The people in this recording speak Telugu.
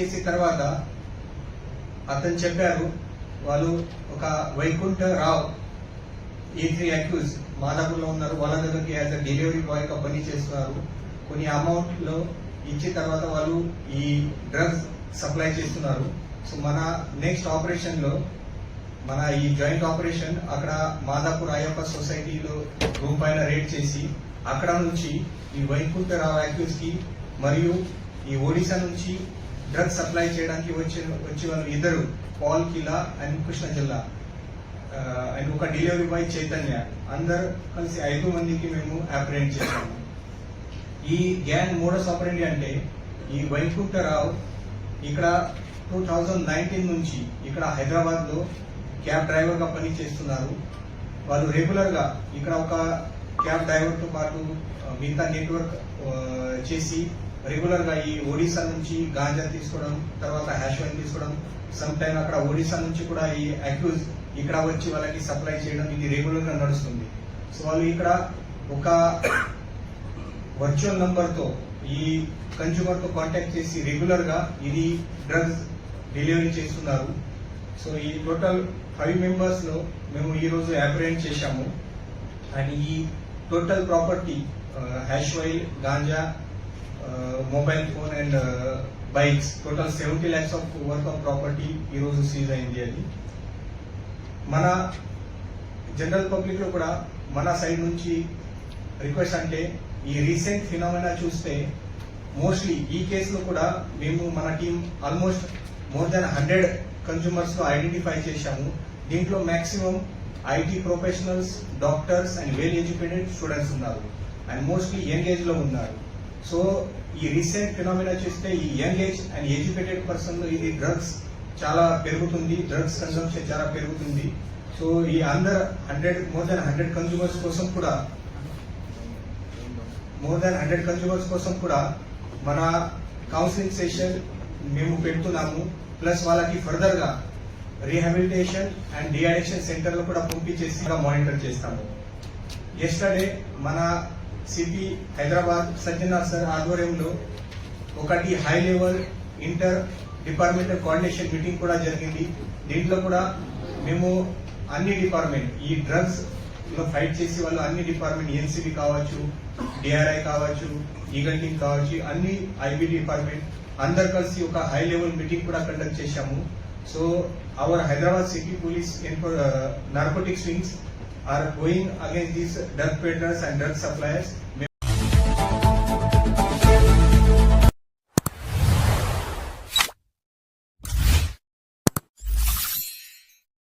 చేసిన తర్వాత అతను చెప్పారు వాళ్ళు ఒక వైకుంఠ రావ్ E3 అక్యూజ్ మాదాపూర్లో ఉన్నారు, వాళ్ళ దగ్గరికి యాజ్ అ డెలివరీ బాయ్ గా పని చేస్తున్నారు. కొన్ని అమౌంట్ లో ఇచ్చిన తర్వాత వాళ్ళు ఈ డ్రగ్స్ సప్లై చేస్తున్నారు. సో మన నెక్స్ట్ ఆపరేషన్ లో మన ఈ జాయింట్ ఆపరేషన్ అక్కడ మాదాపూర్ అయ్యప్ప సొసైటీలో రూమ్ పైన రేడ్ చేసి అక్కడ నుంచి ఈ వైకుంఠ రావ్ అక్యూజ్ కి మరియు ఈ ఒడిశా నుంచి డ్రగ్స్ సప్లై చేయడానికి వచ్చి వాళ్ళు ఇద్దరు పాల్ కిలా అండ్ కృష్ణ జిల్లా అండ్ ఒక డెలివరీ బాయ్ చైతన్య అందరు కలిసి 5 మందికి మేము అప్రెంట్ చేశాము. ఈ గ్యాంగ్ మోడస్ ఆపరెండి అంటే ఈ వైకుంఠ రావ్ ఇక్కడ 2019 నుంచి ఇక్కడ హైదరాబాద్ లో క్యాబ్ డ్రైవర్ గా పని చేస్తున్నారు. వాళ్ళు రెగ్యులర్ గా ఇక్కడ ఒక క్యాబ్ డ్రైవర్ తో పాటు మిగతా నెట్వర్క్ చేసి రెగ్యులర్ గా ఈ ఒడిశా నుంచి గాంజా తీసుకోవడం, తర్వాత హ్యాష్ వైన్ తీసుకోవడం, సమ్ టైమ్ అక్కడ ఒడిశా నుంచి కూడా ఈ అక్యూజ్ ఇక్కడ వచ్చి వాళ్ళకి సప్లై చేయడం ఇది రెగ్యులర్ గా నడుస్తుంది. సో వాళ్ళు ఇక్కడ ఒక వర్చువల్ నంబర్ తో ఈ కన్స్యూమర్ తో కాంటాక్ట్ చేసి రెగ్యులర్ గా ఇది డ్రగ్స్ డెలివరీ చేస్తున్నారు. సో ఈ టోటల్ 5 మెంబర్స్ లో మేము ఈ రోజు అప్రెంట్ చేశాము. అండ్ ఈ total property hash while, ganja, mobile phone and bikes total 70 lakhs of worth of property ఈ రోజు సీజ్ అయింది. అది మన జనరల్ పబ్లిక్ లో కూడా మన సైడ్ నుంచి రిక్వెస్ట్ అంటే ఈ రీసెంట్ ఫినామినా చూస్తే మోస్ట్లీ ఈ కేసులో కూడా మేము మన team almost more than 100 consumers లో ఐడెంటిఫై చేశాము. దీంట్లో maximum IT professionals, doctors and well educated students ఉన్నారు అండ్ మోస్ట్లీ యంగ్ ఏజ్ లో ఉన్నారు. సో ఈ రీసెంట్ ఫినామినా చూస్తే ఈ young age and educated person లో ఇది డ్రగ్స్ చాలా పెరుగుతుంది, డ్రగ్స్ కన్సంప్షన్ చాలా పెరుగుతుంది. సో ఈ మోర్ దాన్ 100 కన్స్యూమర్స్ కోసం కూడా మన కౌన్సిలింగ్ సెషన్ మేము పెడుతున్నాము. ప్లస్ వాళ్ళకి ఫర్దర్ గా రీహాబిలిటేషన్ అండ్ డిఅడిక్షన్ సెంటర్ లో కూడా పంపించేసి మానిటర్ చేస్తాము. ఎస్టర్డే మన సిపి హైదరాబాద్ సజ్జనార్ సార్ ఆధ్వర్యంలో ఒకటి high level inter departmental coordination meeting కూడా జరిగింది. దీంట్లో కూడా మేము అన్ని డిపార్ట్మెంట్ ఈ డ్రగ్స్ లో ఫైట్ చేసి వాళ్ళు అన్ని డిపార్ట్మెంట్ ఎన్సిబి కావచ్చు, డిఆర్ఐ కావచ్చు, ఈగల్ టీమ్ కావచ్చు, అన్ని ఐబీ డిపార్ట్మెంట్ అందరు కలిసి ఒక హై లెవెల్ మీటింగ్ కూడా కండక్ట్ చేశాము. So our Hyderabad city police narcotics wings are going against these drug peddlers and drug suppliers.